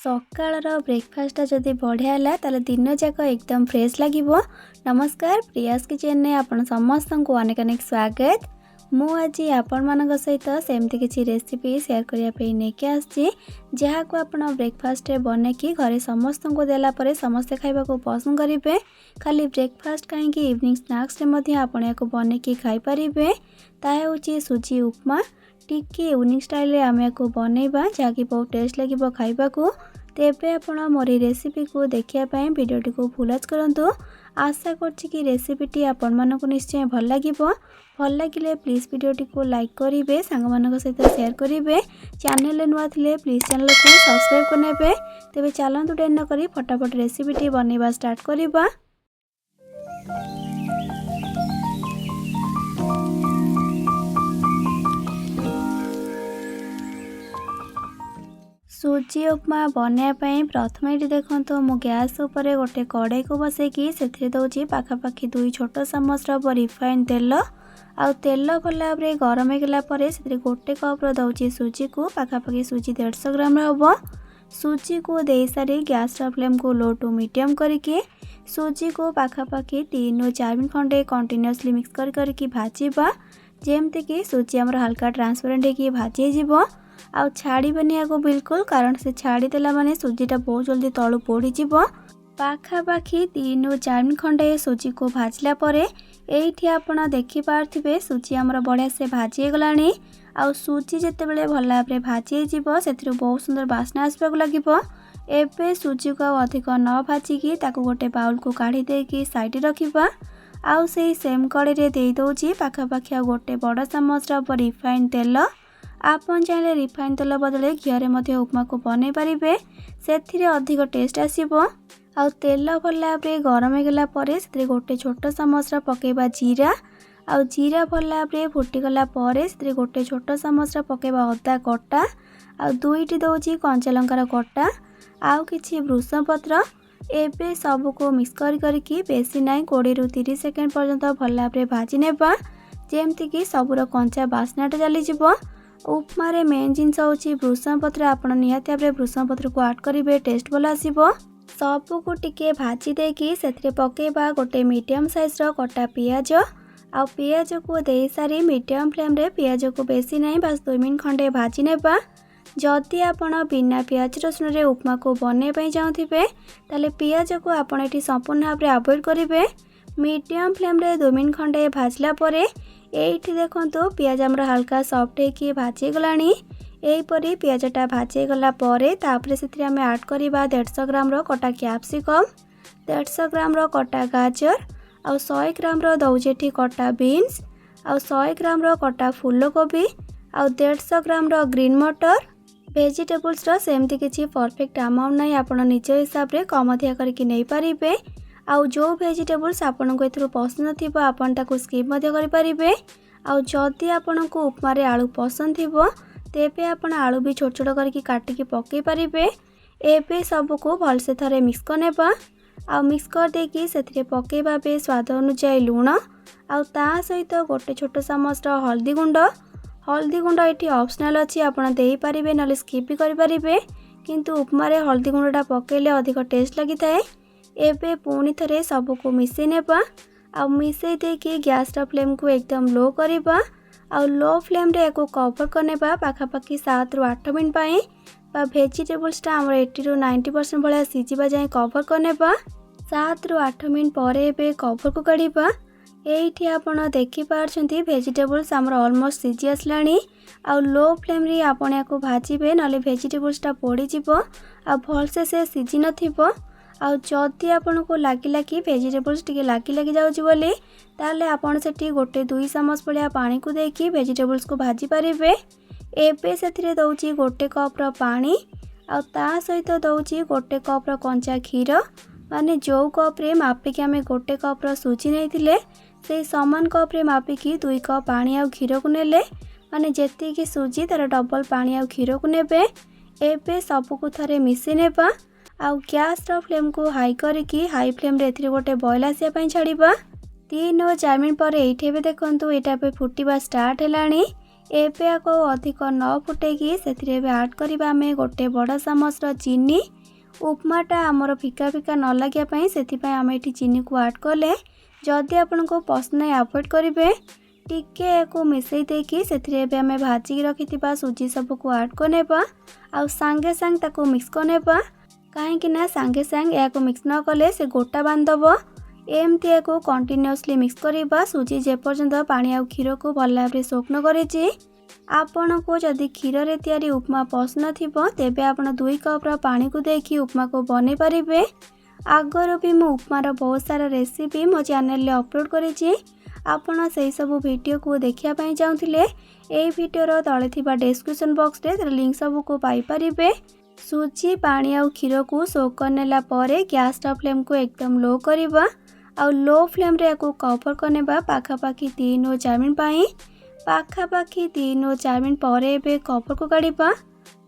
सकाळर breakfast जदि बढ़िया है ताले दिन जाक एकदम फ्रेश लगे। नमस्कार, प्रियास किचन ने आपण समस्त को अनेक अनेक स्वागत। मु आज आपण मान सहित सेमती किसी रेसिपी शेयर करने लेके आसी जहाँ को आप ब्रेकफास्ट बने कि घरे समस्त को देला परे समस्ते खाइबा को पसंद करेंगे। खाली ब्रेकफास्ट कहीं इवनिंग स्नैक्स आपण बने कि खाई पारे ताकि सुजी उपमा टिके यूनिक स्टाइल रे आमे को बनैबा जहाँकि बहुत टेस्ट लगे खाइबा को। तेबे आपण मोरी रेसिपी को देखिया वीडियोटी को फुलच करंतु। आशा करछि कि रेसिपीटी आपण मानको निश्चय भल लागिबो। भल लागिले प्लीज वीडियोटी को लाइक करिवे, सांग मानक सहित शेयर करिवे। चैनल नुआ थिले प्लीज चैनल को सब्सक्राइब करनेबे। तेबे चलंतु डेर न करी फटाफट रेसिपीटी बनैबा स्टार्ट करिबा। सुजी उपमा बनायापाई प्रथम ये देखो मु गैस उपर गोटे कड़ाई को बसैकी से दौची पाखापाखि 2 छोट चामच रिफाइन तेल आउ तेल भल भाव गरम होगा से गोटे कप दौची सुजी को पाखापाखि सुजी 150 ग्राम हम। सुजी को दे सारी गैस फ्लेम को लो टू मीडियम करके सुजी को पाखापाखि 3 ରୁ 4 मिनट खंडे कंटिन्यूअसली मिक्स करके भाजवा जेमती कि सुजी आमर हल्का ट्रांसपेरेंट होगी भाजी जीव आउ छाड़बनी या बिल्कुल, कारण से छाड़देला माने सुजीटा बहुत जल्दी तलू पोड़ी पाखापाखि 3 ରୁ 4 मिनट खंडे सुजी को भाजला परे एठी आपण देखि पारथिबे सुजी हमर बढ़िया से भाजी गलानी। आउ सुजी जते बेले भल भाबरे भाजी जीवो सेथिरु बहुत सुंदर बास्ना आसबाक लागिबो। एबे सुजी को अधिक न भाजिकी ताको गोटे बाउल को काढ़ी देकी साइड रखिबा। आउ सेही सेम कड़े रे देई दोची पाखापाखि गोटे बड़ चामच रिफाइन तेल। आपन चाहे रिफाइन तेल बदले घिरे उपमा को बनै पारे से अधिक टेस्ट आसीबो। आउ तेल भल भाव गरम होगा पर से गोटे छोट चामच पकेबा जीरा। आउ जीरा भल भाव फुटीगला से गोटे छोट चामच पकेबा अदा कटा आउ 2टी दौची कंचा लंकार कटा आउ किछि भृषंग पत्र। एबे सबको मिक्स करके बेसी नाई 20 ରୁ 30 सेकेंड पर्यंत भल भाव भाजी नेबा जेमती कि सबुर कंचा बास्नाटा चली जिवो। उपमारे मेन जिनस होची भृषंग पत्र। आपण निहाती भाव भृषंग पत्र को ऐड करेंगे, टेस्ट भल आसीबो। सबको टिके भाजी देकी सेथिरे पकेबा गोटे मीडियम साइज कटा पियाज। आउ पियाज को दे सारी मीडियम फ्लेम रे पियाज को बेसी नहीं बस 2 मिनट खंडे भाजी नेबा। जदि आपण बिना पियाज रसुन रे उपमा को बने पई चाहथिबे ताले पियाज को आपण एठी संपूर्ण भाव अवॉइड करिवे। मीडियम फ्लेम रे 2 मिनट खंडे भाजला परे एठी देखंतु पियाज हमर हल्का सॉफ्ट होकी भाजी गलानी। एहीपरी पियाजटा भाजी गला परे तापरे सेथिरे हमें ऐड करिबा 150 ग्राम कटा कैप्सिकम, 150 ग्राम कटा गाजर आउ 100 ग्राम दौजेठी कटा बीन्स आउ 100 ग्राम कटा फूलकोबी आउ 150 ग्राम ग्रीन मटर। वेजिटेबल्स सेमती किसी परफेक्ट अमाउंट नहीं, आपण निज हिसाब रे कम अधिक करके नहीं पारिबे। आउ जो वेजिटेबल्स आपन को एथरो पसंद थिबो आपन ताको स्किप मध्य करि पारिबे। आउ जदि आपन को उपमा रे आलू पसंद थिबो तेबे आपण आलू भी छोट छोट करके काटिकी पकई पारिबे। एबे सबको भलसे थरे मिक्स करनेबा। आउ मिक्स कर देकी सेथिरे पकेबा बे स्वाद अनुसार लूण आउ ता सहित गोटे छोट चामच हल्दी गुंड। हल्दी गुंड एठी ऑप्शनल अछि, आपण देई पारिबे नले स्किप भी करि पारिबे, किंतु उपमा रे हल्दी गुंडटा पकेले अधिक टेस्ट लागि थाए। एबे पुणी थरे सबको मिसै नेबा। आउ मिसै देकी गैस फ्लेम को एकदम लो करिबा। आउ लो फ्लेम रे एको कवर करनेबा पाखापाखि 7 ରୁ 8 मिनट पाई बा वेजिटेबल्सटा हमर 80 ରୁ 90% भलिया सिजिबा जाय कवर करनेबा। 7 ରୁ 8 मिनट परे एबे कवर को काढिबा। एठी आपण देखि पारछंती वेजिटेबल्स हमर ऑलमोस्ट सिजी आसलानी। आउ लो फ्लेम रे आपण याको भाजीबे नले वेजिटेबल्सटा पोड़ी जिवो आ भलसे से सिजी नथिबो। आउ जदि आपन को लागिला कि वेजिटेबल्स टिके लागी जाउची बोली ताले आपण सेठी गोटे 2 चामच भलिया पानी को देकी वेजिटेबल्स को भाजी पारिबे। एबे सेथिरे दउची गोटे कप पानी आउ ता सहित दउची गोटे कप कंचा क्षीर। माने जो कप रे मापिकी आमे गोटे कप सुजी नैथिले से समान कप रे मापिकी 2 कप पानी आउ क्षीर को नेले माने जेती कि सुजी तार डबल पानी आउ क्षीर को नेबे। एबे सबको थरे मिसै नेबा। आउ गैस फ्लेम को हाई करके हाई फ्लेम रे एथिरे गोटे बॉयल आसिया पई छाड़िबा। 3 ରୁ 4 मिनट पर एठी देखंतु एटा पे फुटीबा स्टार्ट हेलानी। एबे आको अधिक न फुटेकी से ऐड करवा आमे गोटे बड़ चामच चीनी। उपमाटा आमर फिका फिका न लगे से आम ये चीनी को ऐड कले जदि आपन को पसंद है अवॉइड करेंगे। टिके को मिसई देकी से आम भाजिकी रखि सुजी सबको ऐड करने आउ सांगे सांग ताको मिक्स करने कहीं सांगे सांग या मिक्स न कले से गोटा बांधब। एमती को कंटिन्यूअसली मिक्स करवा सुजी जेपर्यंत पानी आ क्षीर को भल भाव सोक न करी। आपण को जदि क्षीर रे तैयारी उपमा पसंद थी तेबे आपण 2 कप पानी को देखी उपमा को बने पारिबे। आगर भी मु उपमार बहुत सारा रेसिपी मो चैनल रे अपलोड करेछि। आपण से सब वीडियो को देखिया पई चाहुथिले ए वीडियोर तळे थिबा डिस्क्रिप्शन बॉक्स रे तर लिंक सब को पाई परिबे। सुजी पानी आ क्षीर को सोक करनेला परे गैस फ्लेम को एकदम लो करबा आ लो फ्लेम रे को कवर करनेबा पाखापाखी 3 और 4 मिनट पाई। पाखापाखी 3 और 4 मिनट पर एबे कवर को काढ़ा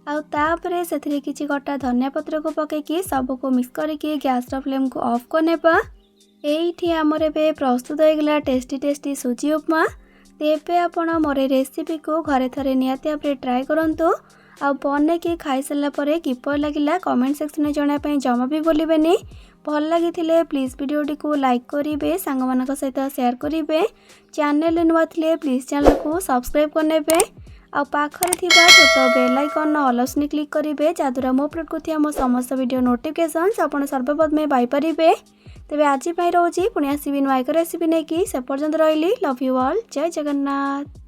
आउे से किसी कटा धनिया पत्र को पकईकि सबको मिक्स करके गैस फ्लेम को ऑफ करने ये आमर ए प्रस्तुत होगा टेस्टी टेस्टी सुजी उपमा। तेबे आपण मोर रेसिपी को घरे थरे निहाती भाव ट्राए करंतु आ बने के खाई सारा पर किपर लगिला कमेंट सेक्शन में जनापी जमा भी बोलेनि। भल लगी प्लीज वीडियोटी को लाइक करेंगे, सांग मान सहित शेयर करेंगे। चैनल नुआ थे प्लीज चैनल को सब्सक्राइब करने आ पाखरे थिबा छोट bell icon all option click करेंगे जहाँद्वारा मो अपलोड करथिबा मो समस्त वीडियो नोटिफिकेशंस आपण सर्वप्रथमे पाई परिबे। तेबे आज रोची पुणी आसबि नुआ एक रेसिपी नहीं कि से पर्यंत रही। लव यू ऑल, जय जगन्नाथ।